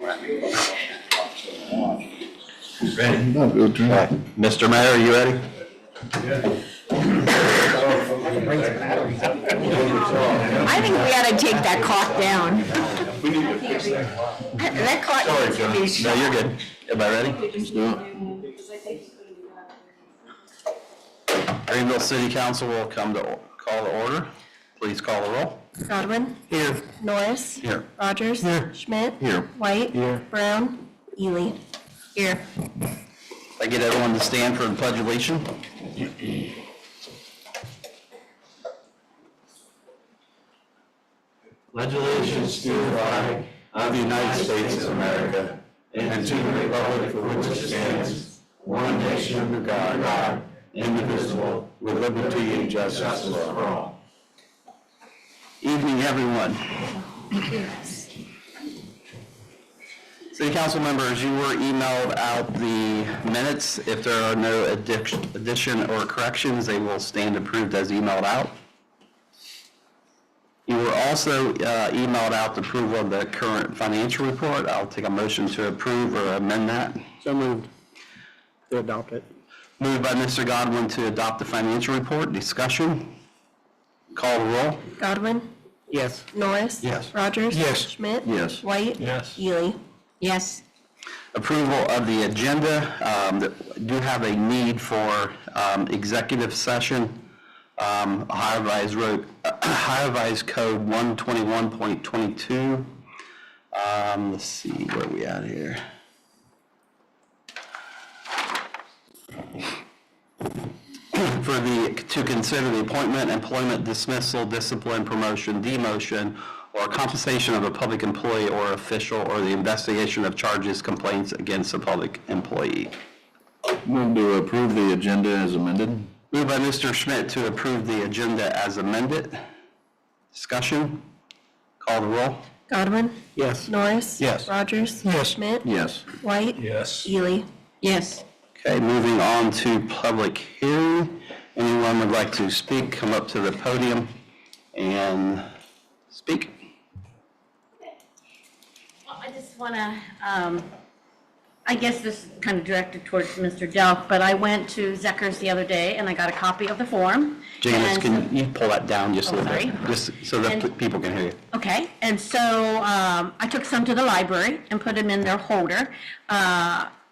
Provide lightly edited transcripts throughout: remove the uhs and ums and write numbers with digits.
Ready? Mr. Mayor, are you ready? I think we ought to take that clock down. We need to fix that. That clock needs to be No, shut. you're good. Everybody ready? Greenville City Council will come to call to order. Please call the roll. Godwin. Here. Norris. Here. Rogers. Here. Schmidt. Here. White. Here. Brown. Ely. Here. I get everyone to stand for the pledge of allegiance. Pledge allegiance to the flag of the United States of America and to the republic for which it stands, one nation under God, indivisible, with liberty and justice for all. Evening, everyone. City Council members, you were emailed out the minutes. If there are no addition or corrections, they will stand approved as emailed out. You were also emailed out the approval of the current financial report. I'll take a motion to approve or amend that. So moved. To adopt it. Moved by Mr. Godwin to adopt the financial report. Discussion. Call the roll. Godwin. Yes. Norris. Yes. Rogers. Yes. Schmidt. Yes. White. Yes. Ely. Yes. Approval of the agenda. Do have a need for executive session. Ohio Revised Code 121.22. Let's see where we at here. To consider the appointment, employment, dismissal, discipline, promotion, demotion, or compensation of a public employee or official, or the investigation of charges, complaints against a public employee. Move to approve the agenda as amended. Moved by Mr. Schmidt to approve the agenda as amended. Discussion? Call the roll. Godwin. Yes. Norris. Yes. Rogers. Yes. Schmidt. Yes. White. Yes. Ely. Yes. Okay, moving on to public hearing. Anyone would like to speak, come up to the podium and speak. Well, I just want to, I guess this is kind of directed towards Mr. Delk, but I went to Zeckers the other day and I got a copy of the form. Janice, And can you pull that down just a Oh, little bit? sorry. Just so that And- people can hear you. Okay, and so I took some to the library and put them in their holder.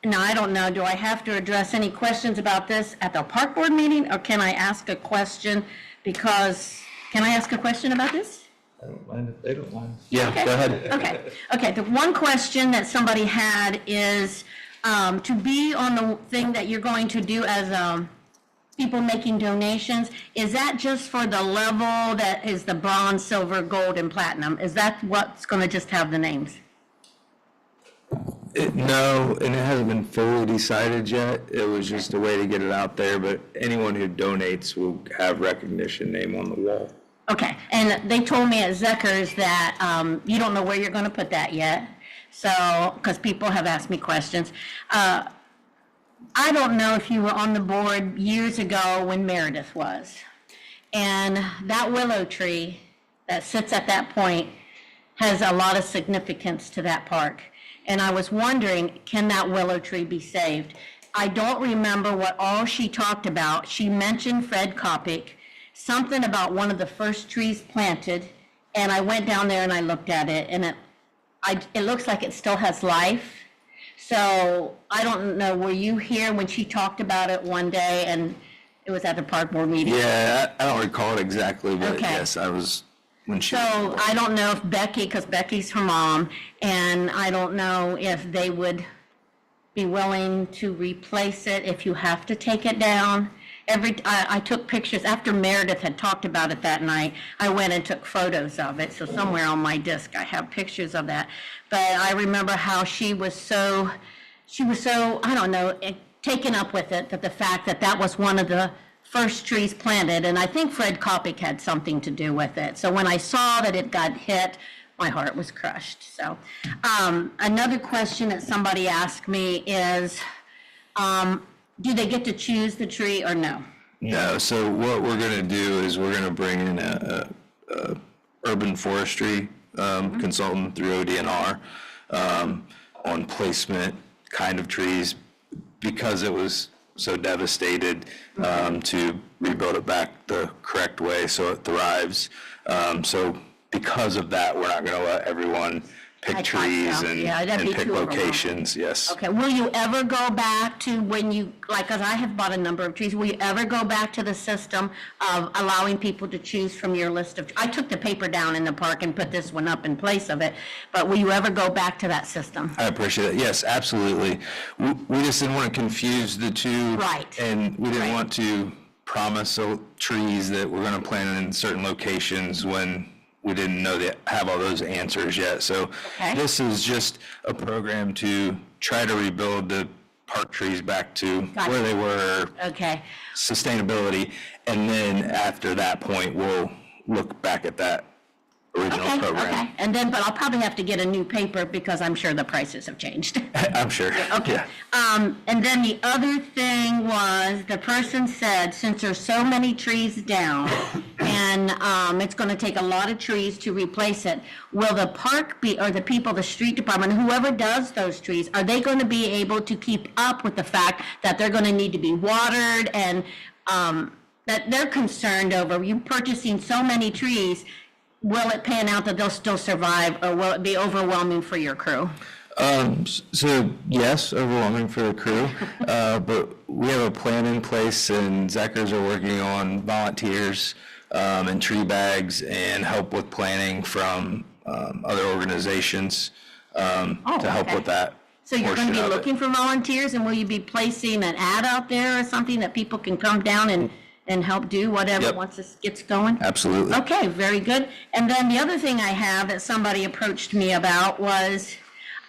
Now, I don't know, do I have to address any questions about this at the park board meeting, or can I ask a question can I ask a question about this? I don't mind if they don't mind. Yeah, Okay. go ahead. Okay, the one question that somebody had is, to be on the thing that you're going to do as, people making donations, is that just for the level that is the bronze, silver, gold, and platinum? Is that what's gonna just have the names? No, and it hasn't been fully decided yet. It was just a way to get it out there, but anyone who donates will have recognition name on the wall. Okay, and they told me at Zeckers that, you don't know where you're gonna put that yet, so, because people have asked me questions. I don't know if you were on the board years ago when Meredith was. And that willow tree that sits at that point has a lot of significance to that park. And I was wondering, can that willow tree be saved? I don't remember what all she talked about. She mentioned Fred Kopic, something about one of the first trees planted, and I went down there and I looked at it, and it looks like it still has life. So I don't know, were you here when she talked about it one day, and it was at the park board meeting? Yeah, I don't recall it exactly, but Okay. yes, I was, when she. So I don't know if Becky, because Becky's her mom, and I don't know if they would be willing to replace it if you have to take it down. I took pictures, after Meredith had talked about it that night, I went and took photos of it, so somewhere on my disc I have pictures of that. But I remember how she was so, I don't know, taken up with it, that the fact that that was one of the first trees planted, and I think Fred Kopic had something to do with it. So when I saw that it got hit, my heart was crushed. So another question that somebody asked me is, do they get to choose the tree or no? No, so what we're gonna do is we're gonna bring in a urban forestry consultant through ODNR. on placement kind of trees because it was so devastated, to rebuild it back the correct way so it thrives. So because of that, we're not going to let everyone pick I thought trees so. and Yeah, that'd be pick too overwhelming. locations, yes. Okay, will you ever go back to when you, like, because I have bought a number of trees, will you ever go back to the system of allowing people to choose from your list of, I took the paper down in the park and put this one up in place of it, but will you ever go back to that system? I appreciate it. Yes, absolutely. We just didn't want to confuse the two. Right. And we didn't Right. want to promise trees that we're going to plant in certain locations when we didn't know that have all those answers yet. So Okay. this is just a program to try to rebuild the park trees back to Gotcha. where they were, Okay, sustainability. And then after that point, we'll look back at that original okay, program. okay. And then, but I'll probably have to get a new paper because I'm sure the prices have changed. I'm sure. Okay. Yeah. And then the other thing was, the person said, since there's so many trees down, and it's gonna take a lot of trees to replace it, will the park be, or the people, the street department, whoever does those trees, are they gonna be able to keep up with the fact that they're gonna need to be watered, and that they're concerned over you purchasing so many trees? Will it pan out that they'll still survive, or will it be overwhelming for your crew? So yes, overwhelming for the crew, but we have a plan in place, and Zachers are working on volunteers and tree bags and help with planning from other organizations to help okay. with that. So you're going to be portion of it. looking for volunteers, and will you be placing an ad out there or something that people can come down and help do whatever Yep. once this gets going? Absolutely. Okay, very good. And then the other thing I have that somebody approached me about was,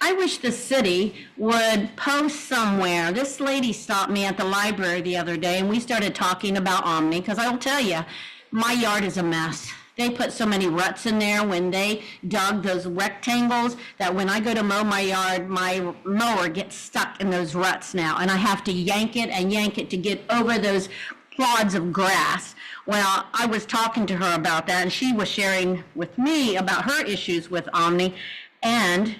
I wish the city would post somewhere. This lady stopped me at the library the other day, and we started talking about Omni, because I'll tell you, my yard is a mess. They put so many ruts in there when they dug those rectangles that when I go to mow my yard, my mower gets stuck in those ruts now, and I have to yank it to get over those clods of grass. Well, I was talking to her about that, and she was sharing with me about her issues with Omni, and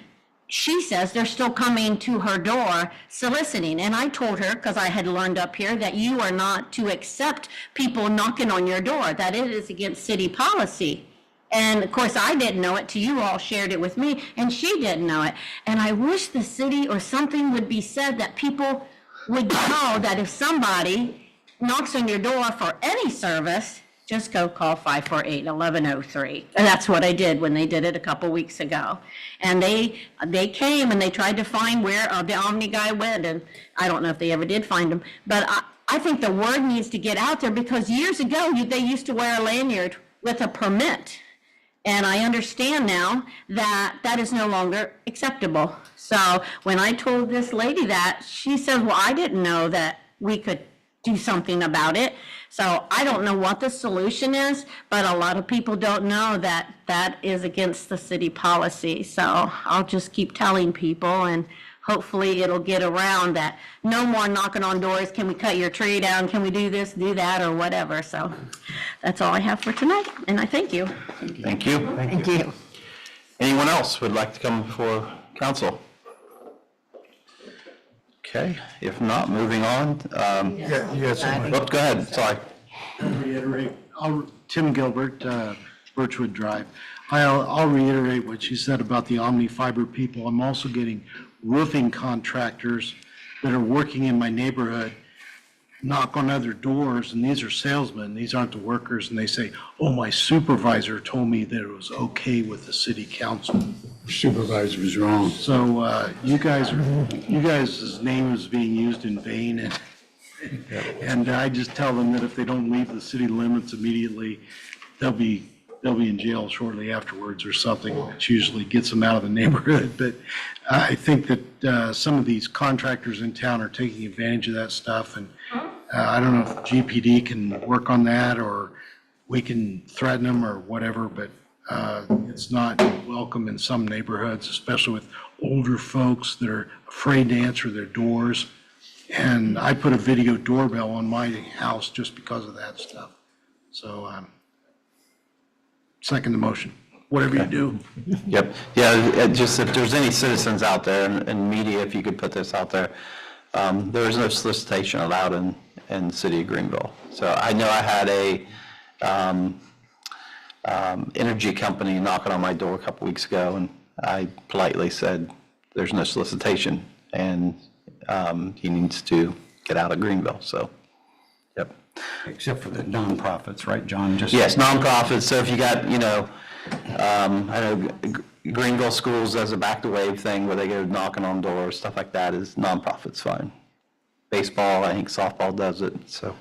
she says they're still coming to her door soliciting. And I told her, because I had learned up here, that you are not to accept people knocking on your door, that it is against city policy. And of course, I didn't know it till you all shared it with me, and she didn't know it. And I wish the city or something would be said that people would know that if somebody knocks on your door for any service, just go call 548-1103. And that's what I did when they did it a couple weeks ago. And they came and they tried to find where the Omni guy went, and I don't know if they ever did find him. But I think the word needs to get out there, because years ago, they used to wear a lanyard with a permit. And I understand now that that is no longer acceptable. So when I told this lady that, she said, well, I didn't know that we could do something about it. So I don't know what the solution is, but a lot of people don't know that that is against the city policy. So I'll just keep telling people, and hopefully it'll get around that no more knocking on doors. Can we cut your tree down? Can we do this, do that, or whatever? So that's all I have for tonight, and I thank you. Thank you. Thank you. Anyone else would like to come before council? Okay, if not, moving on. Go ahead, sorry. Reiterate, Tim Gilbert, Birchwood Drive. I'll reiterate what you said about the Omni Fiber people. I'm also getting roofing contractors that are working in my neighborhood knock on other doors, and these are salesmen, these aren't the workers, and they say, oh, my supervisor told me that it was okay with the city council. Supervisor was wrong. So you guys' name is being used in vain, and I just tell them that if they don't leave the city limits immediately, they'll be in jail shortly afterwards or something, which usually gets them out of the neighborhood. But I think that some of these contractors in town are taking advantage of that stuff, and I don't know if GPD can work on that, or we can threaten them or whatever, but it's not welcome in some neighborhoods, especially with older folks that are afraid to answer their doors. And I put a video doorbell on my house just because of that stuff. So second the motion. whatever you do. Yep, yeah, just if there's any citizens out there and media, if you could put this out there, there is no solicitation allowed in the city of Greenville. So I know I had a energy company knocking on my door a couple weeks ago, and I politely said, there's no solicitation, and he needs to get out of Greenville, so, yep. Except for the nonprofits, right, John? Just Yes, nonprofits, so if you got, I know Greenville Schools does a back to wave thing where they go knocking on doors, stuff like that is nonprofits fine. Baseball, I think softball does it, so.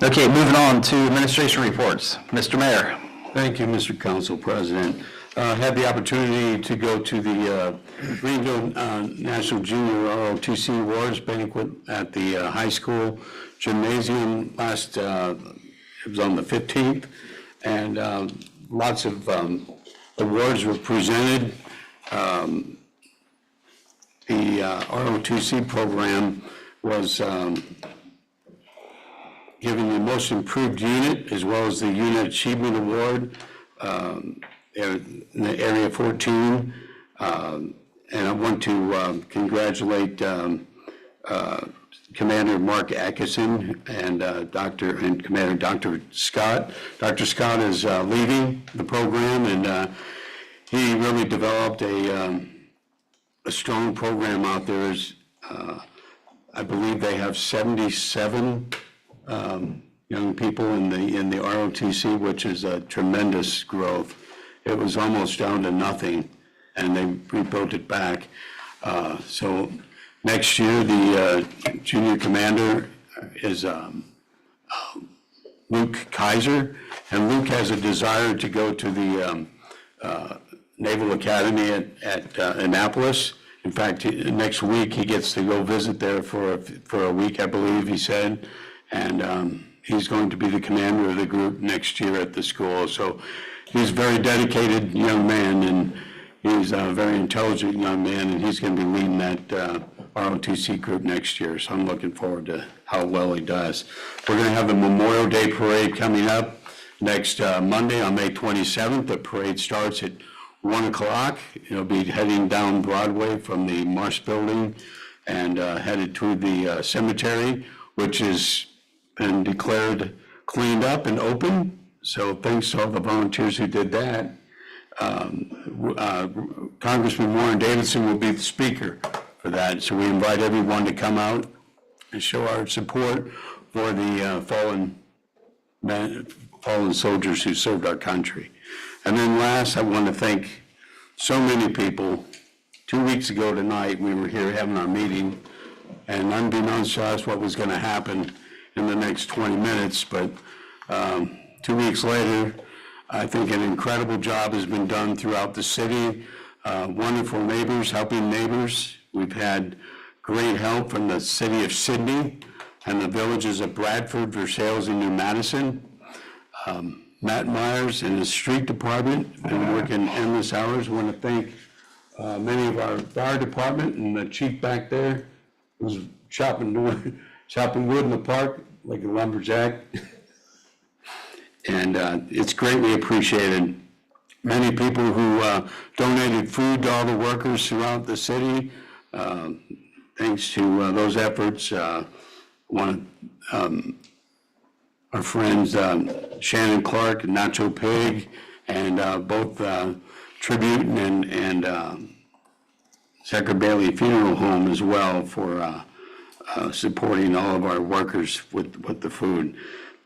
Okay, moving on to administration reports. Mr. Mayor. Thank you, Mr. Council President. Had the opportunity to go to the Greenville National Junior ROTC Awards banquet at the high school gymnasium last, it was on the 15th, and lots of awards were presented. The ROTC program was given the most improved unit as well as the unit achievement award in the area 14. And I want to congratulate Commander Mark Atkinson and Commander Dr. Scott. Dr. Scott is leading the program, and he really developed a strong program out there. I believe they have 77 young people in the ROTC, which is a tremendous growth. It was almost down to nothing, and they rebuilt it back. So next year, the junior commander is Luke Kaiser, and Luke has a desire to go to the Naval Academy at Annapolis. In fact, next week he gets to go visit there for a week, I believe he said, and he's going to be the commander of the group next year at the school. So he's a very dedicated young man, and he's a very intelligent young man, and he's going to be leading that ROTC group next year. So I'm looking forward to how well he does. We're going to have the Memorial Day Parade coming up next Monday on May 27th. The parade starts at 1 o'clock. It'll be heading down Broadway from the Marsh Building and headed to the cemetery, which has been declared cleaned up and open. So thanks to all the volunteers who did that. Congressman Warren Davidson will be the speaker for that. So we invite everyone to come out and show our support for the fallen soldiers who served our country. And then last, I want to thank so many people. 2 weeks ago tonight, we were here having our meeting, and unbeknownst to us what was going to happen in the next 20 minutes, but 2 weeks later, I think an incredible job has been done throughout the city. Wonderful neighbors helping neighbors. We've had great help from the city of Sydney and the villages of Bradford, Versailles, and New Madison. Matt Myers and the street department have been working endless hours. I want to thank many of our fire department and the chief back there who's chopping wood in the park like a lumberjack. And it's greatly appreciated. Many people who donated food to all the workers throughout the city. Thanks to those efforts, our friends Shannon Clark and Nacho Pig, and both Tribute and Zachary Bailey Funeral Home as well for supporting all of our workers with the food.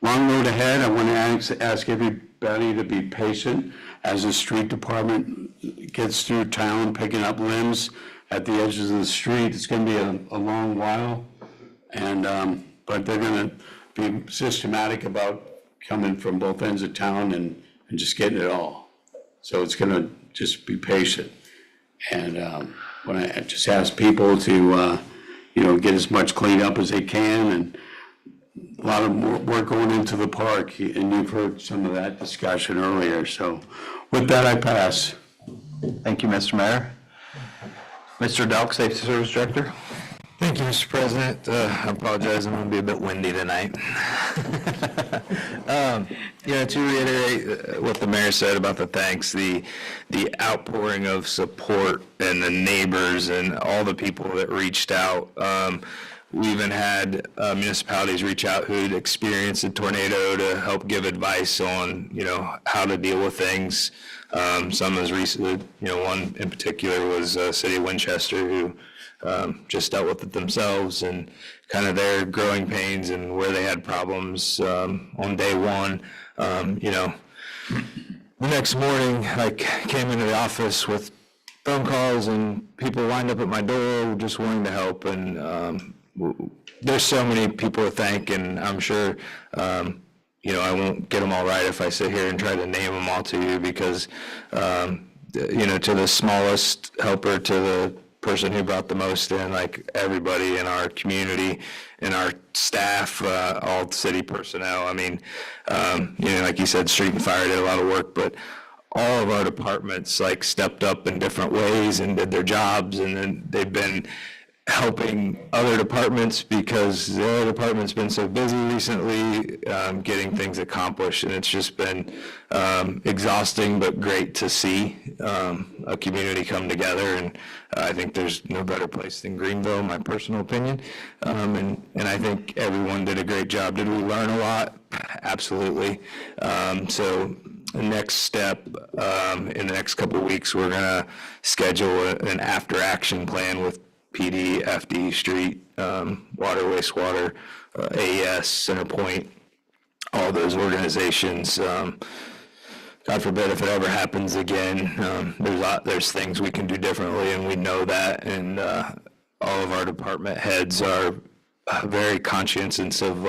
Long road ahead. I want to ask everybody to be patient as the street department gets through town picking up limbs at the edges of the street. It's going to be a long while, and but they're going to be systematic about coming from both ends of town and just getting it all. So it's going to just be patient. And when I just ask people to get as much cleaned up as they can, and a lot of work going into the park, and you've heard some of that discussion earlier. So with that, I pass. Thank you, Mr. Mayor. Mr. Delk, Safety Service Director. Thank you, Mr. President. I apologize, I'm going to be a bit windy tonight. To reiterate what the mayor said about the thanks, the outpouring of support and the neighbors and all the people that reached out. We even had municipalities reach out who'd experienced a tornado to help give advice on, how to deal with things. Some as recent, one in particular was City of Winchester, who just dealt with it themselves and kind of their growing pains and where they had problems on day one. The next morning, I came into the office with phone calls and people lined up at my door just wanting to help. And there's so many people to thank, and I'm sure, I won't get them all right if I sit here and try to name them all to you because, to the smallest helper to the person who brought the most in, like everybody in our community and our staff, all city personnel. I mean, like you said, street and fire did a lot of work, but all of our departments stepped up in different ways and did their jobs, and then they've been helping other departments because the other department's been so busy recently getting things accomplished, and it's just been exhausting but great to see a community come together. And I think there's no better place than Greenville, in my personal opinion, and I think everyone did a great job. Did we learn a lot? Absolutely. So the next step in the next couple of weeks, we're going to schedule an after action plan with PD, FD, street, water, wastewater, AES, Centerpoint, all those organizations. God forbid if it ever happens again, there's things we can do differently, and we know that. And all of our department heads are very conscientious of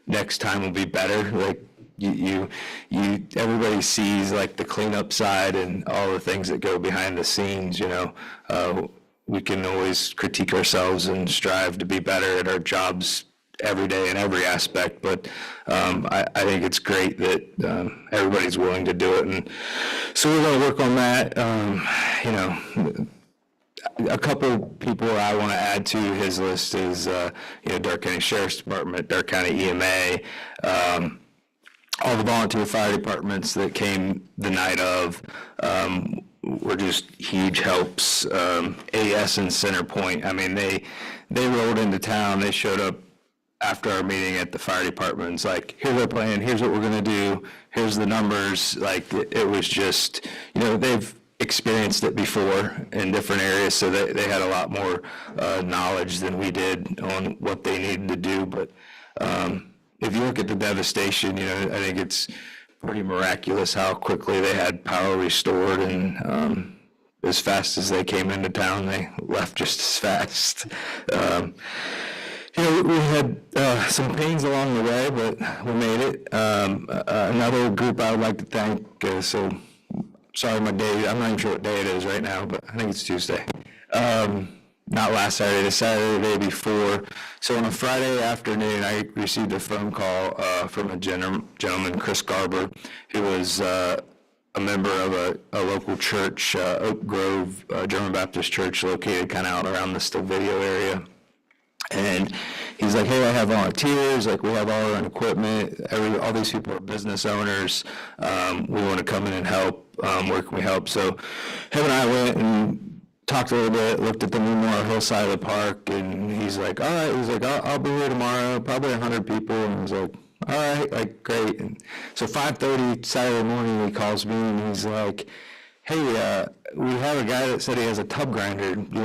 next time will be better. Everybody sees the cleanup side and all the things that go behind the scenes. We can always critique ourselves and strive to be better at our jobs every day in every aspect, but I think it's great that everybody's willing to do it, and so we're going to work on that. A couple people I want to add to his list is Dark County Sheriff's Department, Dark County EMA, all the volunteer fire departments that came the night of. Were just huge helps. AS and Centerpoint, I mean, they rolled into town. They showed up after our meeting at the fire department. It's here's our plan, here's what we're going to do, here's the numbers. It was just, they've experienced it before in different areas, so they had a lot more knowledge than we did on what they needed to do. But if you look at the devastation, I think it's pretty miraculous how quickly they had power restored, and as fast as they came into town, they left just as fast. We had some pains along the way, but we made it. Another group I would like to thank, so sorry my day, I'm not even sure what day it is right now, but I think it's Tuesday. Not last Saturday, the Saturday the day before. So on a Friday afternoon, I received a phone call from a gentleman, Chris Garber, who was a member of a local church, Oak Grove German Baptist Church, located kind of out around the Still Video area. And he's like, hey, I have volunteers, we have all our own equipment, all these people are business owners, we want to come in and help, where can we help? So him and I went and talked a little bit, looked at the Memorial Hillside of the park, and he's like, all right, I'll be here tomorrow, probably 100 people, and I was like, all right, great. And so 5:30 Saturday morning, he calls me, and he's like, hey, we have a guy that said he has a tub grinder, you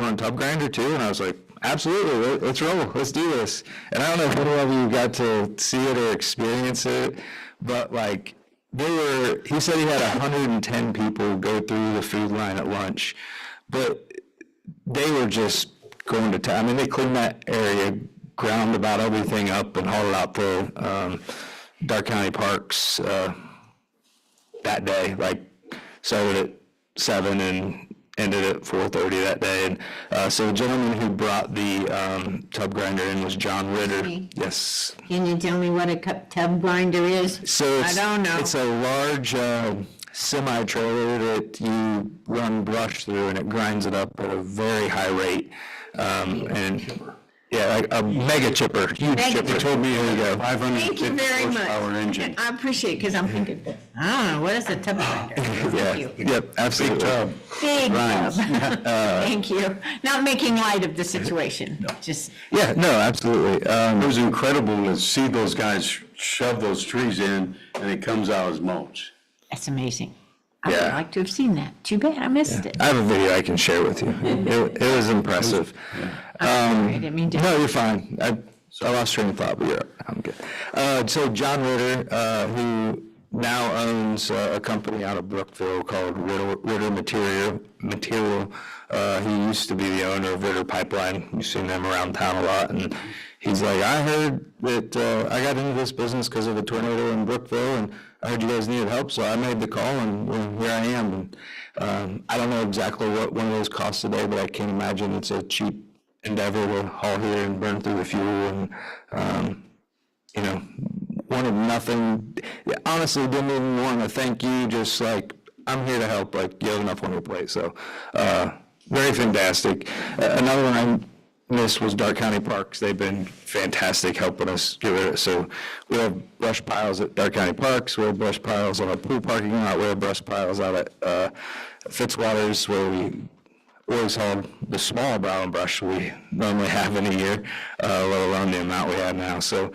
want a tub grinder too? And I was like, absolutely, let's roll, let's do this. And I don't know if any of you got to see it or experience it, but he said he had 110 people go through the food line at lunch, but they were just going to town. I mean, they cleaned that area, ground about everything up and hauled it out to Dark County Parks that day, started at 7 and ended at 4:30 that day. And so the gentleman who brought the tub grinder in was John Ritter. Okay. Yes. Can you tell me what a tub grinder is? So I don't know. It's a large semi-trailer that you run brush through, and it grinds it up at a very high rate. And, yeah, like a mega chipper, huge Mega chipper. chipper. Told me, here you go. Thank you very much. horsepower engine. I appreciate it, because I'm thinking, I don't know, what is a tub grinder? Yeah, Thank you. yep, absolutely. Big tub. Rhymes. Thank you. Not making light of the situation, just, Yeah, no, absolutely. It was incredible to see those guys shove those trees in, and it comes out as mulch. that's amazing. I would Yeah. like to have seen that. Too bad I missed it. I have a video I can share with you. It was impressive. I'm sorry, I didn't mean to. No, you're fine. I lost train of thought, but I'm good. So John Ritter, who now owns a company out of Brookville called Ritter Material. He used to be the owner of Ritter Pipeline. You've seen them around town a lot. And he's like, I heard that I got into this business because of a tornado in Brookville, and I heard you guys needed help, so I made the call, and well, here I am. And I don't know exactly what one of those costs today, but I can't imagine it's a cheap endeavor to haul here and burn through the fuel. And you know, wanted nothing. Honestly, didn't even want to thank you. Just like, I'm here to help. Like, you have enough on your plate. So, very fantastic. Another one I missed was Dark County Parks. They've been fantastic helping us get rid of it. So we have brush piles at Dark County Parks. We have brush piles on our pool parking lot. We have brush piles out at Fitzwater's, where we always haul the small brown brush we normally have in a year, let alone the amount we have now. So,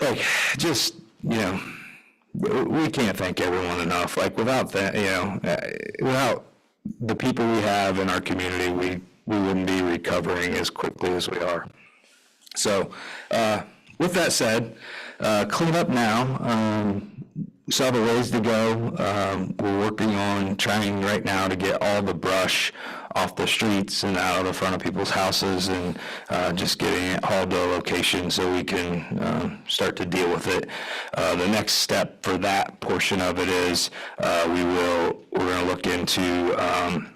like, just, you know, we can't thank everyone enough. Like, without that, you know, without the people we have in our community, we wouldn't be recovering as quickly as we are. So, with that said, clean up now. We still have a ways to go. We're working on trying right now to get all the brush off the streets and out of the front of people's houses, and just getting it hauled to a location so we can start to deal with it. The next step for that portion of it is we're going to look into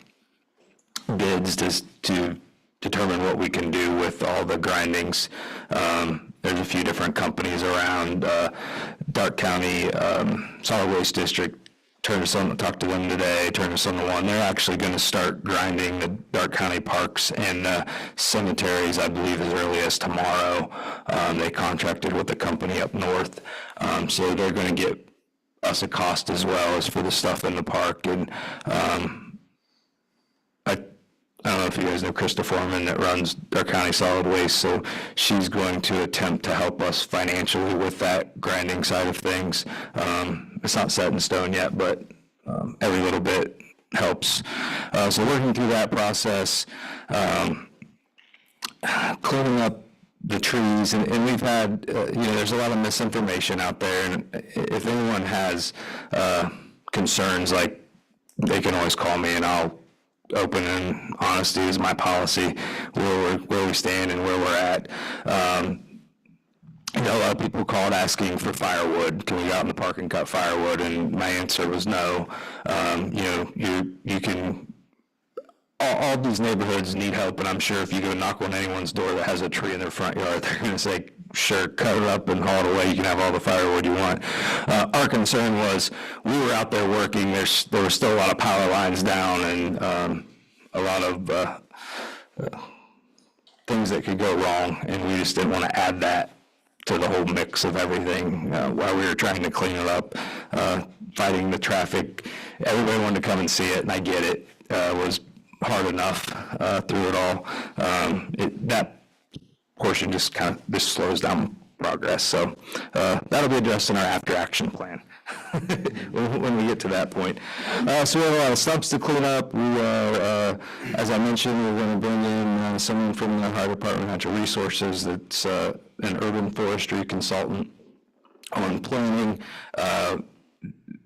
bids to determine what we can do with all the grindings. There's a few different companies around. Dark County Solid Waste District turned us on, talked to them today, turned us on to one. They're actually going to start grinding the Dark County parks and cemeteries, I believe, as early as tomorrow. They contracted with a company up north, so they're going to get us a cost as well as for the stuff in the park. And I don't know if you guys know Krista Foreman that runs Dark County Solid Waste, so she's going to attempt to help us financially with that grinding side of things. It's not set in stone yet, but every little bit helps. So working through that process, cleaning up the trees, and we've had, there's a lot of misinformation out there, and if anyone has concerns, like, they can always call me, and I'll open and honesty is my policy, where we stand and where we're at. A lot of people called asking for firewood. Can we go out in the park and cut firewood? And my answer was no. You can. All these neighborhoods need help, and I'm sure if you go knock on anyone's door that has a tree in their front yard, they're going to say, sure, cut it up and haul it away. You can have all the firewood you want. Our concern was we were out there working. There were still a lot of power lines down, and a lot of things that could go wrong, and we just didn't want to add that to the whole mix of everything while we were trying to clean it up, fighting the traffic. Everybody wanted to come and see it, and I get it. It was hard enough through it all. That portion just slows down progress. So that'll be addressed in our after action plan when we get to that point. So we have a lot of stumps to clean up. We are, as I mentioned, we're going to bring in someone from the Ohio Department of Natural Resources that's an urban forestry consultant on planning.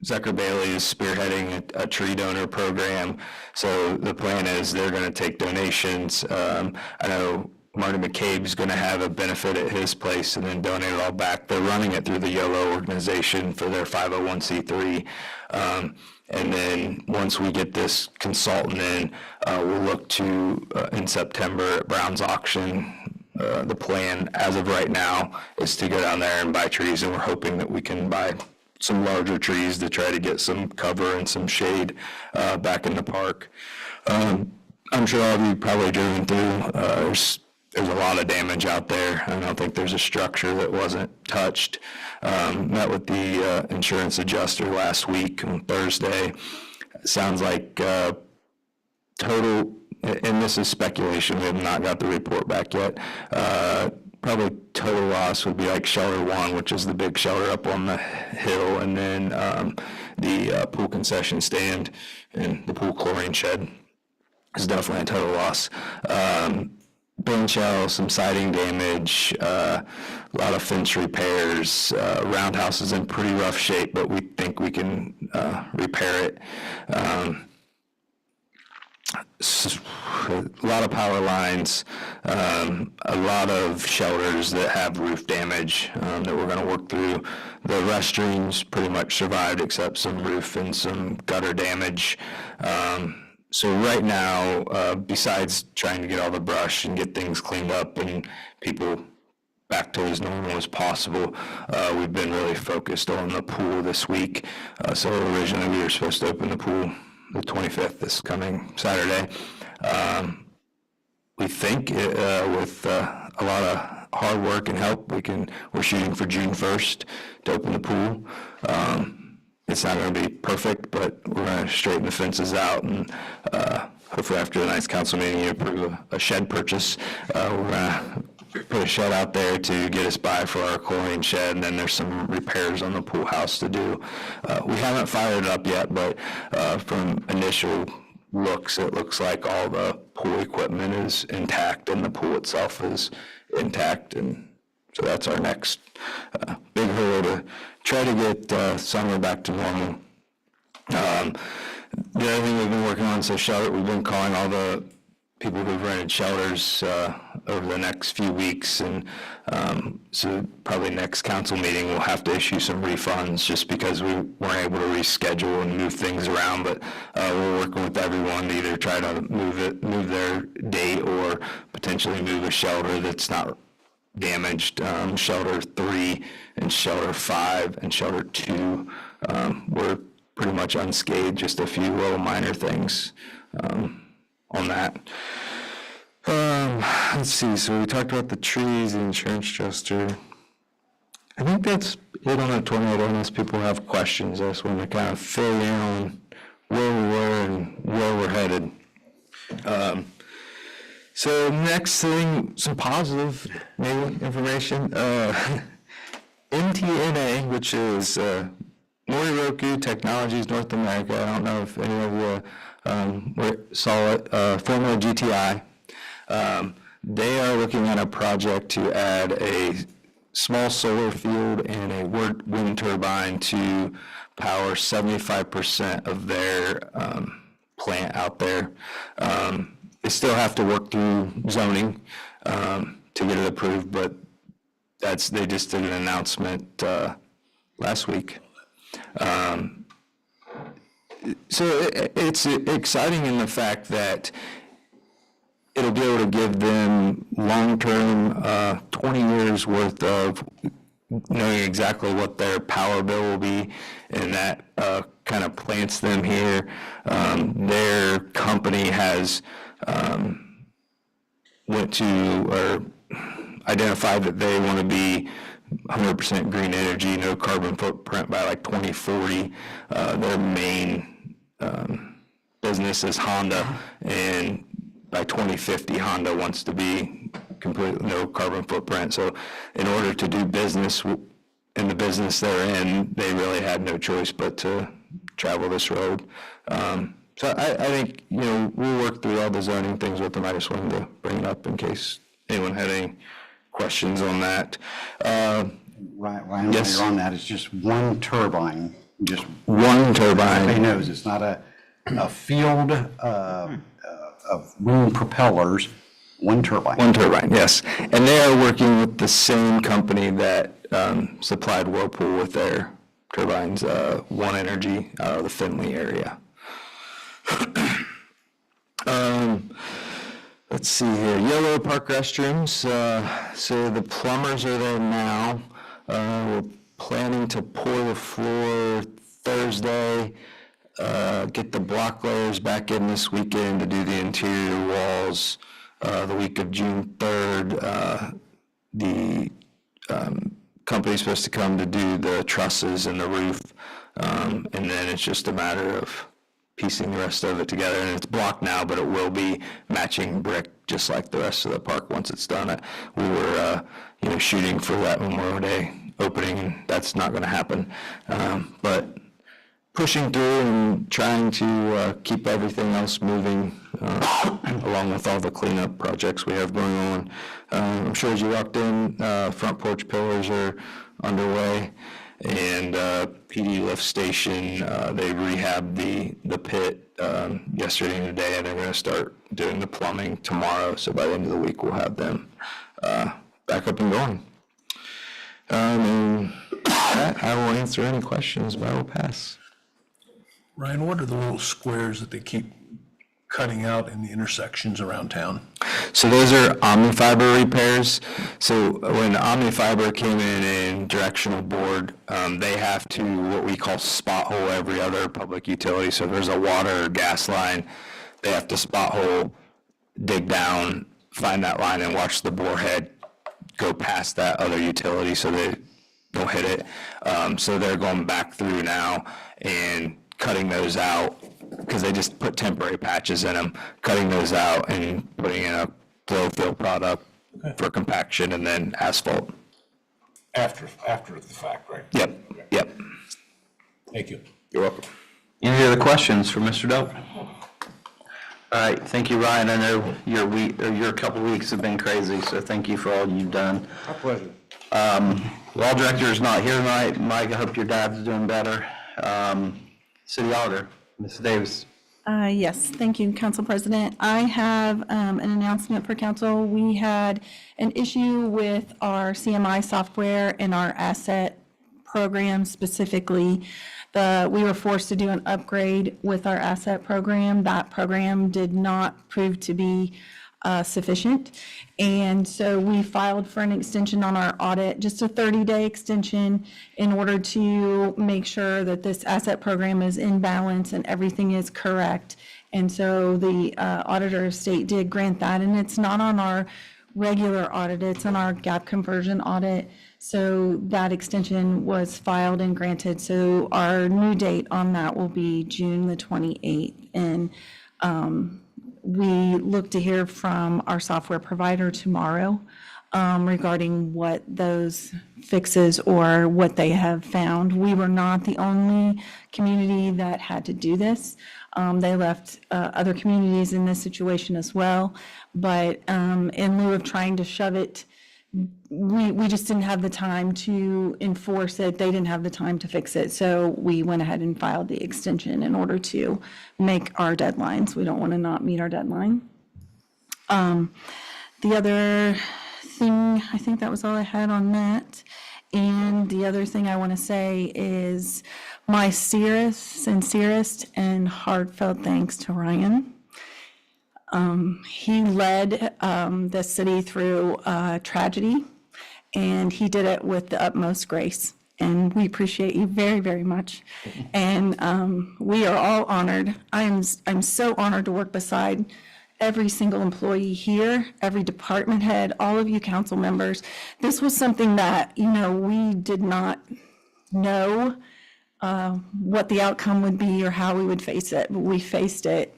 Zucker Bailey is spearheading a tree donor program. So the plan is they're going to take donations. I know Marty McCabe's going to have a benefit at his place and then donate it all back. They're running it through the YOLO organization for their 501c3. And then once we get this consultant in, we'll look to, in September at Brown's auction, the plan as of right now is to go down there and buy trees, and we're hoping that we can buy some larger trees to try to get some cover and some shade back in the park. I'm sure all of you probably driven through, there's a lot of damage out there. I don't think there's a structure that wasn't touched. Met with the insurance adjuster last week on Thursday. Sounds like total, and this is speculation, we have not got the report back yet, probably total loss would be like shelter one, which is the big shelter up on the hill, and then the pool concession stand and the pool chlorine shed is definitely a total loss. Paint shell, some siding damage, a lot of fence repairs. Roundhouse is in pretty rough shape, but we think we can repair it. A lot of power lines, a lot of shelters that have roof damage that we're going to work through. The restrooms pretty much survived except some roof and some gutter damage. So right now, besides trying to get all the brush and get things cleaned up and people back to as normal as possible, we've been really focused on the pool this week. So originally we were supposed to open the pool the 25th, this coming Saturday. We think with a lot of hard work and help, we're shooting for June 1st to open the pool. It's not going to be perfect, but we're going to straighten the fences out, and hopefully after the next council meeting, you approve a shed purchase. We're going to put a shed out there to get us by for our chlorine shed, and then there's some repairs on the pool house to do. We haven't fired it up yet, but from initial looks, it looks like all the pool equipment is intact and the pool itself is intact, and so that's our next big hurdle to try to get summer back to normal. The other thing we've been working on is we've been calling all the people who've rented shelters over the next few weeks, and so probably next council meeting we'll have to issue some refunds just because we weren't able to reschedule and move things around, but we're working with everyone to either try to move their date or potentially move a shelter that's not damaged. Shelter 3 and Shelter 5 and Shelter 2 were pretty much unscathed, just a few little minor things on that. Let's see, so we talked about the trees, the insurance adjuster. I think that's it on the tornado, unless people have questions. I just want to kind of fill in on where we were and where we're headed. So next thing, some positive maybe information. NTNA, which is Moriroku Technologies North America. I don't know if any of you saw it, formerly GTI. They are looking at a project to add a small solar field and a wind turbine to power 75% of their plant out there. They still have to work through zoning to get it approved, but they just did an announcement last week. So it's exciting in the fact that it'll be able to give them long-term 20 years worth of knowing exactly what their power bill will be, and that kind of plants them here. Their company has went to or identified that they want to be 100% green energy, no carbon footprint by like 2040. Their main business is Honda, and by 2050, Honda wants to be completely no carbon footprint. So in order to do business in the business they're in, they really had no choice but to travel this road. So I think, we'll work through all the zoning things with them. I just wanted to bring it up in case anyone had any questions on that. Right, while Yes. you're on that, it's just one turbine, just One turbine. everybody knows, it's not a field of wind propellers, one turbine. One turbine, yes. And they are working with the same company that supplied Whirlpool with their turbines, One Energy, out of the Findlay area. Let's see here, Yellow Park restrooms. So the plumbers are there now. We're planning to pour the floor Thursday. get the block layers back in this weekend to do the interior walls. The week of June 3rd, the company's supposed to come to do the trusses and the roof. And then it's just a matter of piecing the rest of it together. And it's blocked now, but it will be matching brick just like the rest of the park once it's done. We were, shooting for that Memorial Day opening, and that's not going to happen. But pushing through and trying to keep everything else moving, along with all the cleanup projects we have going on. I'm sure as you walked in, front porch pillars are underway, and PD lift station, they rehabbed the pit yesterday and today, and they're going to start doing the plumbing tomorrow. So by the end of the week, we'll have them back up and going. And that, I will answer any questions, but I will pass. Ryan, what are the little squares that they keep cutting out in the intersections around town? So those are Omnifiber repairs. So when Omnifiber came in directional board, they have to what we call spot hole every other public utility. So if there's a water or gas line, they have to spot hole, dig down, find that line, and watch the bore head go past that other utility so they don't hit it. So they're going back through now and cutting those out, because they just put temporary patches in them, cutting those out and putting in a blow fill product for compaction and then asphalt. After the fact, right? Yep. Thank you. You're welcome. Any other questions for Mr. Delp? All right, thank you, Ryan. I know your couple weeks have been crazy, so thank you for all you've done. My pleasure. Law director is not here tonight. Mike, I hope your dad's doing better. City auditor, Mrs. Davis. Yes, thank you, Council President. I have an announcement for council. We had an issue with our CMI software and our asset program specifically. We were forced to do an upgrade with our asset program. That program did not prove to be sufficient. And so we filed for an extension on our audit, just a 30-day extension, in order to make sure that this asset program is in balance and everything is correct. And so the auditor of state did grant that, and it's not on our regular audit, it's on our gap conversion audit. So that extension was filed and granted. So our new date on that will be June the 28th. And we look to hear from our software provider tomorrow regarding what those fixes or what they have found. We were not the only community that had to do this. They left other communities in this situation as well. But in lieu of trying to shove it, we just didn't have the time to enforce it. They didn't have the time to fix it. So we went ahead and filed the extension in order to make our deadlines. We don't want to not meet our deadline. The other thing, I think that was all I had on that. And the other thing I want to say is my sincerest and heartfelt thanks to Ryan. He led the city through tragedy, and he did it with the utmost grace. And we appreciate you very, very much. And we are all honored. I'm so honored to work beside every single employee here, every department head, all of you council members. This was something that, we did not know what the outcome would be or how we would face it, but we faced it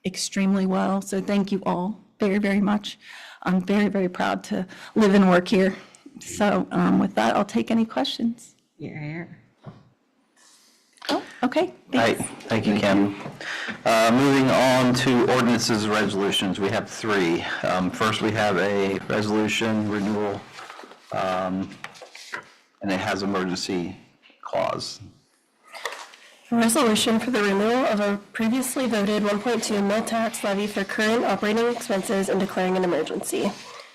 extremely well. So thank you all very, very much. I'm very, very proud to live and work here. So with that, I'll take any questions. You're here. Oh, okay. All right, Thanks. thank you, Kim. Moving on to ordinances and resolutions, we have three. First, we have a resolution renewal, and it has emergency clause. A resolution for the renewal of a previously voted 1.2 mill tax levy for current operating expenses and declaring an emergency.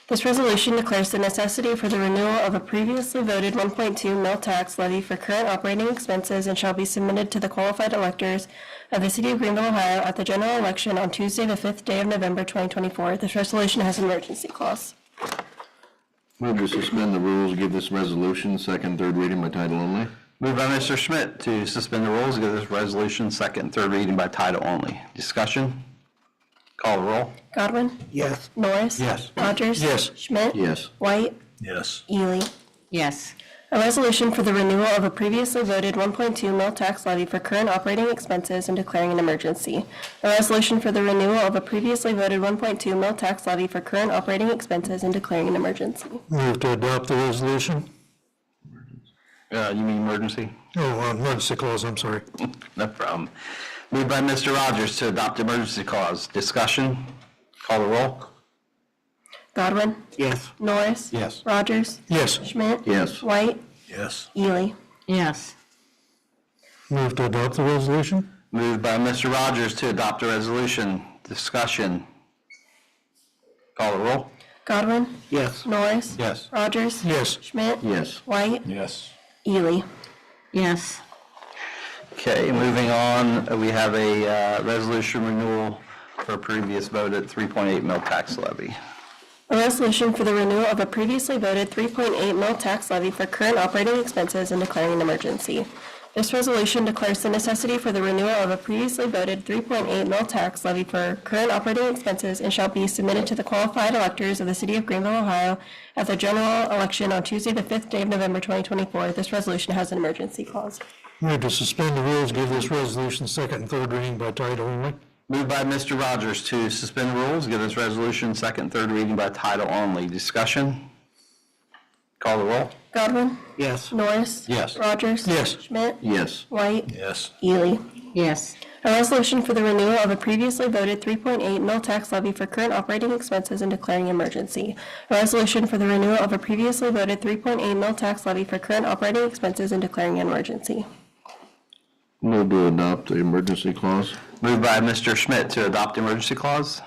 This resolution declares the necessity for the renewal of a previously voted 1.2 mill tax levy for current operating expenses and shall be submitted to the qualified electors of the City of Greenville, Ohio at the general election on Tuesday, the 5th day of November, 2024. This resolution has an emergency clause. Move to suspend the rules, give this resolution second, third reading by title only. Moved by Mr. Schmidt to suspend the rules, give this resolution second and third reading by title only. Discussion? Call the roll. Godwin. Yes. Norris. Yes. Rogers. Yes. Schmidt. Yes. White. Yes. Ely. Yes. A resolution for the renewal of a previously voted 1.2 mil tax levy for current operating expenses and declaring an emergency. A resolution for the renewal of a previously voted 1.2 mil tax levy for current operating expenses and declaring an emergency. Move to adopt the resolution. You mean emergency? Oh, emergency clause, I'm sorry. No problem. Moved by Mr. Rogers to adopt emergency clause. Discussion? Call the roll. Godwin. Yes. Norris. Yes. Rogers. Yes. Schmidt. Yes. White. Yes. Ely. Yes. Move to adopt the resolution. Moved by Mr. Rogers to adopt a resolution. Discussion? Call the roll. Godwin. Yes. Norris. Yes. Rogers. Yes. Schmidt. Yes. White. Yes. Ely. Yes. Okay, moving on, we have a resolution renewal for a previous vote at 3.8 mil tax levy. A resolution for the renewal of a previously voted 3.8 mil tax levy for current operating expenses and declaring an emergency. This resolution declares the necessity for the renewal of a previously voted 3.8 mil tax levy for current operating expenses and shall be submitted to the qualified electors of the City of Greenville, Ohio at the general election on Tuesday, the 5th day of November 2024. This resolution has an emergency clause. Move to suspend the rules, give this resolution second and third reading by title only. Moved by Mr. Rogers to suspend rules, give this resolution second and third reading by title only. Discussion? Call the roll. Godwin. Yes. Norris. Yes. Rogers. Yes. Schmidt. Yes. White. Yes. Ely. Yes. A resolution for the renewal of a previously voted 3.8 mil tax levy for current operating expenses and declaring emergency. A resolution for the renewal of a previously voted 3.8 mil tax levy for current operating expenses and declaring an emergency. Move to adopt the emergency clause. Moved by Mr. Schmidt to adopt emergency clause.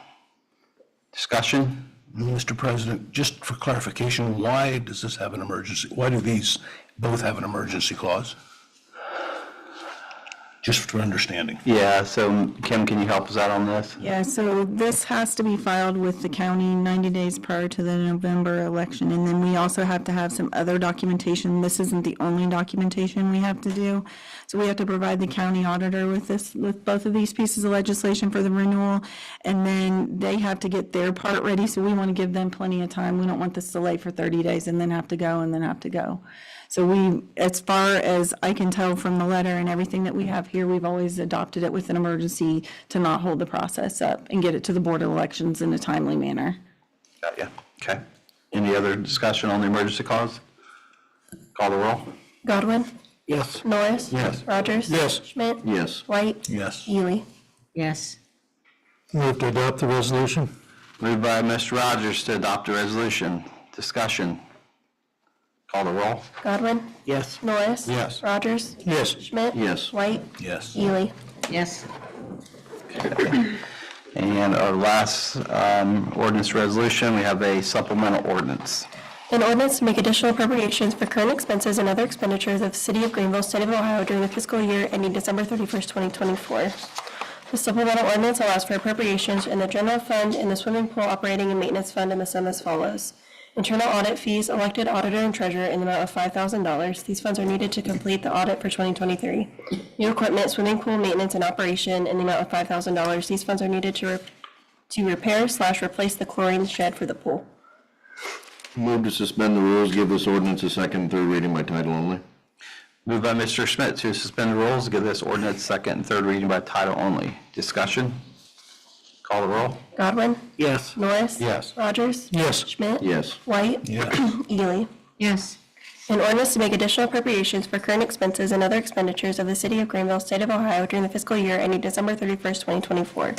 Discussion? Mr. President, just for clarification, why does this have an emergency? Why do these both have an emergency clause? Just for understanding. Yeah, so Kim, can you help us out on this? Yeah, so this has to be filed with the county 90 days prior to the November election. And then we also have to have some other documentation. This isn't the only documentation we have to do. So we have to provide the county auditor with both of these pieces of legislation for the renewal. And then they have to get their part ready. So we want to give them plenty of time. We don't want this delay for 30 days and then have to go and then have to go. So we, as far as I can tell from the letter and everything that we have here, we've always adopted it with an emergency to not hold the process up and get it to the Board of Elections in a timely manner. Got ya. Okay. Any other discussion on the emergency clause? Call the roll. Godwin. Yes. Norris. Yes. Rogers. Yes. Schmidt. Yes. White. Yes. Ely. Yes. Move to adopt the resolution. Moved by Mr. Rogers to adopt a resolution. Discussion. Call the roll. Godwin. Yes. Norris. Yes. Rogers. Yes. Schmidt. Yes. White. Yes. Ely. Yes. And our last ordinance resolution, we have a supplemental ordinance. An ordinance to make additional appropriations for current expenses and other expenditures of the City of Greenville, State of Ohio during the fiscal year ending December 31st, 2024. The supplemental ordinance allows for appropriations in the general fund, in the swimming pool operating and maintenance fund, and the sum as follows. Internal audit fees, elected auditor and treasurer in the amount of $5,000. These funds are needed to complete the audit for 2023. New equipment, swimming pool maintenance and operation in the amount of $5,000. These funds are needed to repair/replace the chlorine shed for the pool. Move to suspend the rules, give this ordinance a second and third reading by title only. Moved by Mr. Schmidt to suspend the rules, give this ordinance second and third reading by title only. Discussion? Call the roll. Godwin. Yes. Norris. Yes. Rogers. Yes. Schmidt. Yes. White. Yes. Ely. Yes. An ordinance to make additional appropriations for current expenses and other expenditures of the City of Greenville, State of Ohio during the fiscal year ending December 31st, 2024.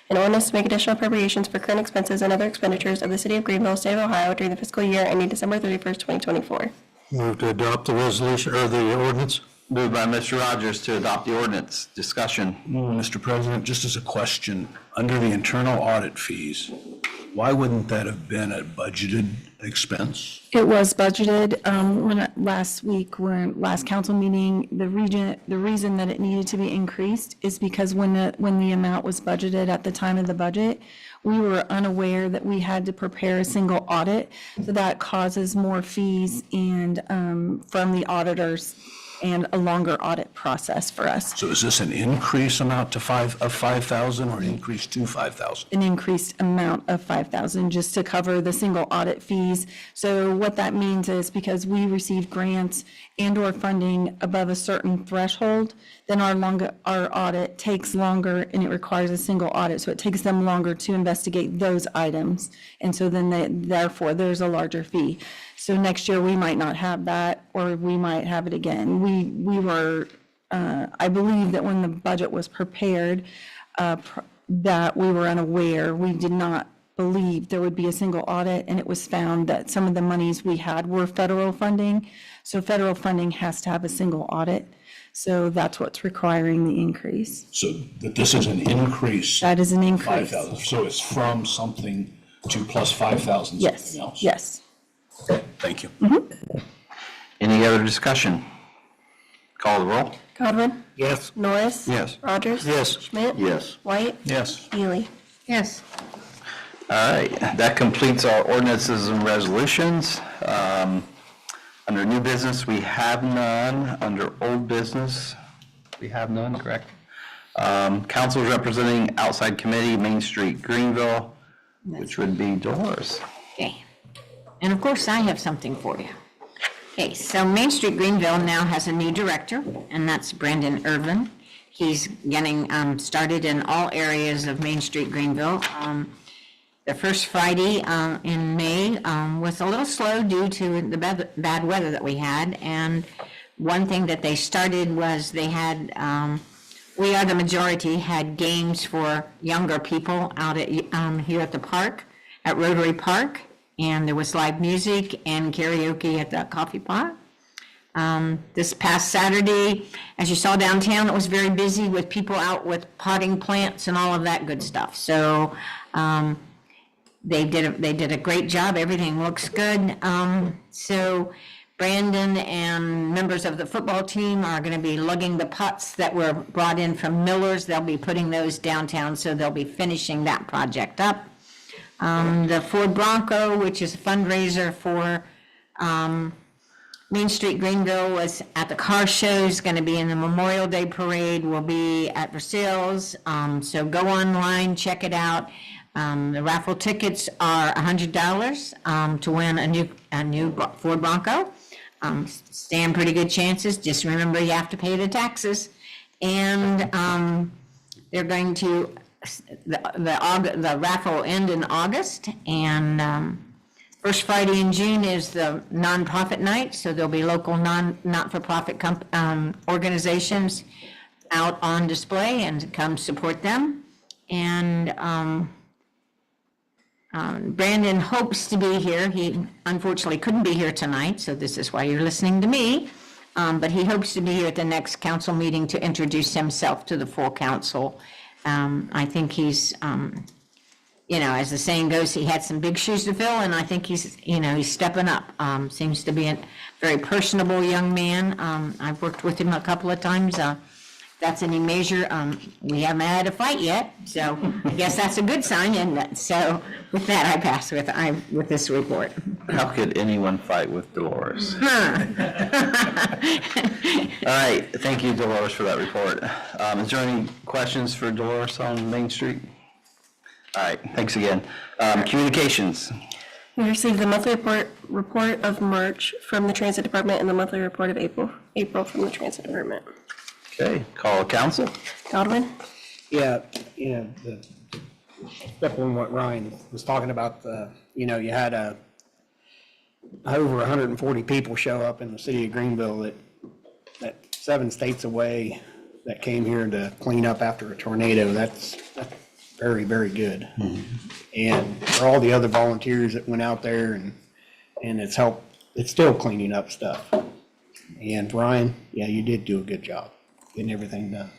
An ordinance to make additional appropriations for current expenses and other expenditures of the City of Greenville, State of Ohio during the fiscal year ending December 31st, 2024. Move to adopt the resolution, or the ordinance. Moved by Mr. Rogers to adopt the ordinance. Discussion. Mr. President, just as a question, under the internal audit fees, why wouldn't that have been a budgeted expense? It was budgeted last council meeting. The reason that it needed to be increased is because when the amount was budgeted at the time of the budget, we were unaware that we had to prepare a single audit. So that causes more fees and from the auditors and a longer audit process for us. So is this an increase amount to 5,000 or an increase to 5,000? An increased amount of 5,000 just to cover the single audit fees. So what that means is because we receive grants and/or funding above a certain threshold, then our audit takes longer and it requires a single audit. So it takes them longer to investigate those items. And so then therefore there's a larger fee. So next year we might not have that, or we might have it again. We were, I believe that when the budget was prepared, that we were unaware. We did not believe there would be a single audit, and it was found that some of the monies we had were federal funding. So federal funding has to have a single audit. So that's what's requiring the increase. So that this is an increase? That is an increase. 5,000, so it's from something to plus 5,000 Yes, something else? yes. Thank you. Any other discussion? Call the roll. Godwin? Yes. Norris? Yes. Rogers? Yes. Schmidt? Yes. White? Yes. Ely? Yes. All right, that completes our ordinances and resolutions. Under new business, we have none. Under old business, we have none, correct? Council representing outside committee, Main Street, Greenville, which would be Dolores. Okay. And of course, I have something for you. Okay, so Main Street Greenville now has a new director, and that's Brandon Irvin. He's getting started in all areas of Main Street Greenville. The first Friday in May was a little slow due to the bad weather that we had. And one thing that they started was they had, We Are the Majority had games for younger people out at here at the park, at Rotary Park. And there was live music and karaoke at the coffee pot. This past Saturday, as you saw downtown, it was very busy with people out with potting plants and all of that good stuff. So they did a great job. Everything looks good. So Brandon and members of the football team are going to be lugging the pots that were brought in from Miller's. They'll be putting those downtown, so they'll be finishing that project up. The Ford Bronco, which is a fundraiser for Main Street Greenville, was at the car show, is going to be in the Memorial Day Parade, will be at Versailles. So go online, check it out. The raffle tickets are $100 to win a new Ford Bronco. Stand pretty good chances. Just remember you have to pay the taxes. And they're going to, the raffle will end in August, and first Friday in June is the nonprofit night, so there'll be local not-for-profit organizations out on display, and come support them. And Brandon hopes to be here. He unfortunately couldn't be here tonight, so this is why you're listening to me. But he hopes to be here at the next council meeting to introduce himself to the full council. I think he's, as the saying goes, he had some big shoes to fill, and I think he's stepping up. Seems to be a very personable young man. I've worked with him a couple of times. That's any measure. We haven't had a fight yet, so I guess that's a good sign. And so with that, I pass with this report. How could anyone fight with Dolores? All right, thank you, Dolores, for that report. Is there any questions for Dolores on Main Street? All right, thanks again. Communications. We received the monthly report of March from the Transit Department and the monthly report of April from the Transit Department. Okay, call council. Godwin? Yeah, step on what Ryan was talking about, you had over 140 people show up in the city of Greenville that 7 states away that came here to clean up after a tornado. That's very, very good. Mm-hmm. And for all the other volunteers that went out there and it's still cleaning up stuff. And Ryan, yeah, you did do a good job getting everything done.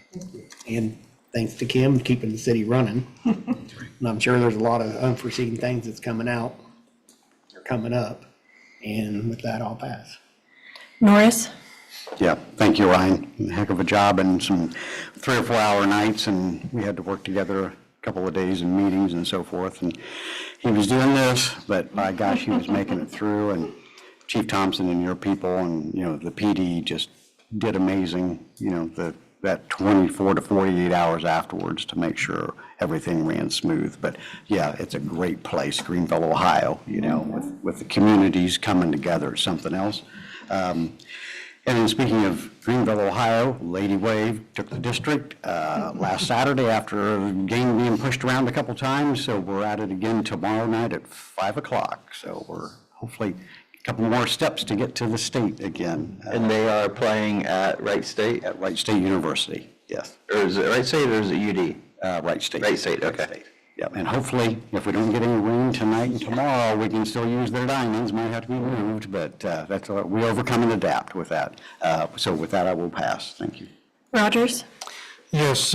And thanks to Kim, keeping the city running. And I'm sure there's a lot of unforeseen things that's coming out or coming up. And with that, I'll pass. Norris? Yeah, thank you, Ryan. Heck of a job, and some 3 or 4 hour nights, and we had to work together a couple of days in meetings and so forth. And he was doing this, but by gosh, he was making it through. And Chief Thompson and your people and, the PD just did amazing, that 24 to 48 hours afterwards to make sure everything ran smooth. But yeah, it's a great place, Greenville, Ohio, with the communities coming together, it's something else. And then speaking of Greenville, Ohio, Lady Wave took the district last Saturday after a game being pushed around a couple times. So we're at it again tomorrow night at 5 o'clock. So we're hopefully a couple more steps to get to the state again. And they are playing at Wright State? At Wright State University, yes. Or is it Wright State or is it UD? Wright State. Wright State, okay. Yeah, and hopefully, if we don't get any rain tonight and tomorrow, we can still use their diamonds. Might have to be moved, but that's all right. We overcome and adapt with that. So with that, I will pass. Thank you. Rogers? Yes,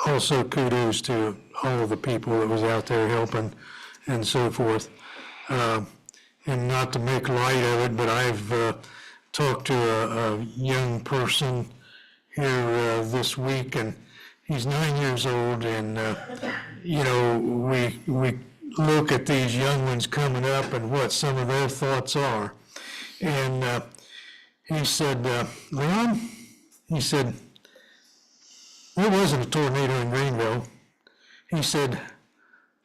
also kudos to all of the people that was out there helping and so forth. And not to make light of it, but I've talked to a young person here this week, and he's 9 years old, and we look at these young ones coming up and what some of their thoughts are. And he said, Leon, he said, there wasn't a tornado in Greenville. He said,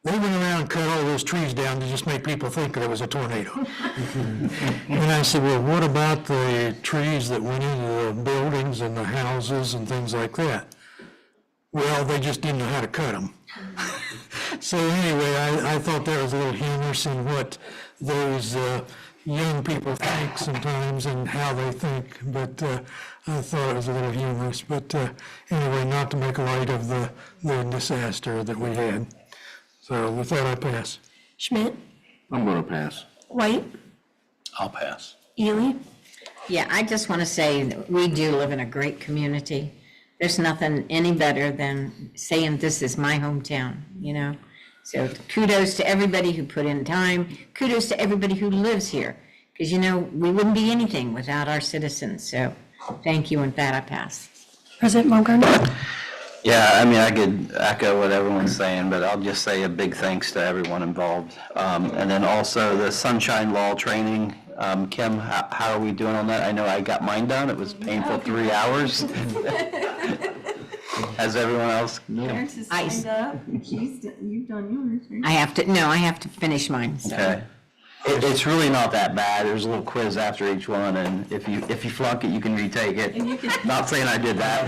they went around and cut all those trees down to just make people think there was a tornado. And I said, well, what about the trees that went into the buildings and the houses and things like that? Well, they just didn't know how to cut them. So anyway, I thought that was a little humorous in what those young people think sometimes and how they think, but I thought it was a little humorous. But anyway, not to make light of the disaster that we had. So with that, I pass. Schmidt? I'm going to pass. White? I'll pass. Ely? Yeah, I just want to say that we do live in a great community. There's nothing any better than saying this is my hometown, So kudos to everybody who put in time. Kudos to everybody who lives here. Because, we wouldn't be anything without our citizens. So thank you, and that I pass. President Baumgartner? Yeah, I mean, I could echo what everyone's saying, but I'll just say a big thanks to everyone involved. And then also the Sunshine Law training. Kim, how are we doing on that? I know I got mine done. It was painful 3 hours. Has everyone else? Ice. You've done yours, right? I have to finish mine. So. Okay. It's really not that bad. There's a little quiz after each one, and if you flunk it, you can retake it. Not saying I did that.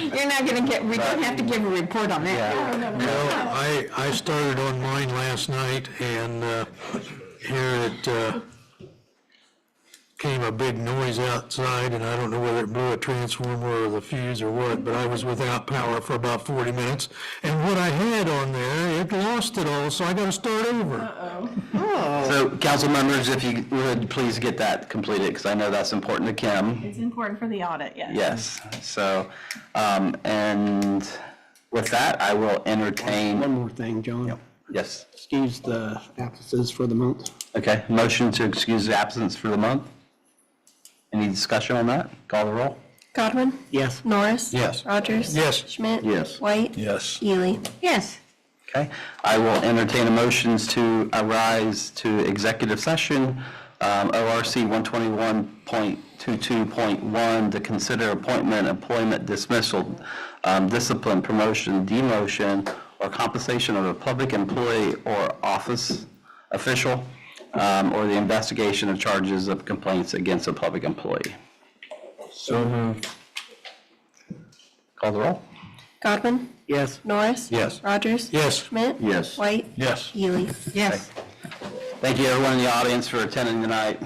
You're not going to we don't have to give a report on that. Yeah. Well, I started on mine last night, and here it came a big noise outside, and I don't know whether it blew a transformer or the fuse or what, but I was without power for about 40 minutes. And what I had on there, it lost it all, so I got to start over. So, council members, if you would please get that completed, because I know that's important to Kim. It's important for the audit, yes. Yes. So, and with that, I will entertain. One more thing, John. Yes. Excuse the absences for the month. Okay. Motion to excuse the absence for the month. Any discussion on that? Call the roll. Godwin? Yes. Norris? Yes. Rogers? Yes. Schmidt? Yes. White? Yes. Ely? Yes. Okay. I will entertain a motions to arise to executive session, ORC 121.22.1, to consider appointment, employment, dismissal, discipline, promotion, demotion, or compensation of a public employee or office official, or the investigation of charges of complaints against a public employee. So moved. Call the roll. Godwin? Yes. Norris? Yes. Rogers? Yes. Schmidt? Yes. White? Yes. Ely? Yes. Thank you, everyone in the audience, for attending tonight.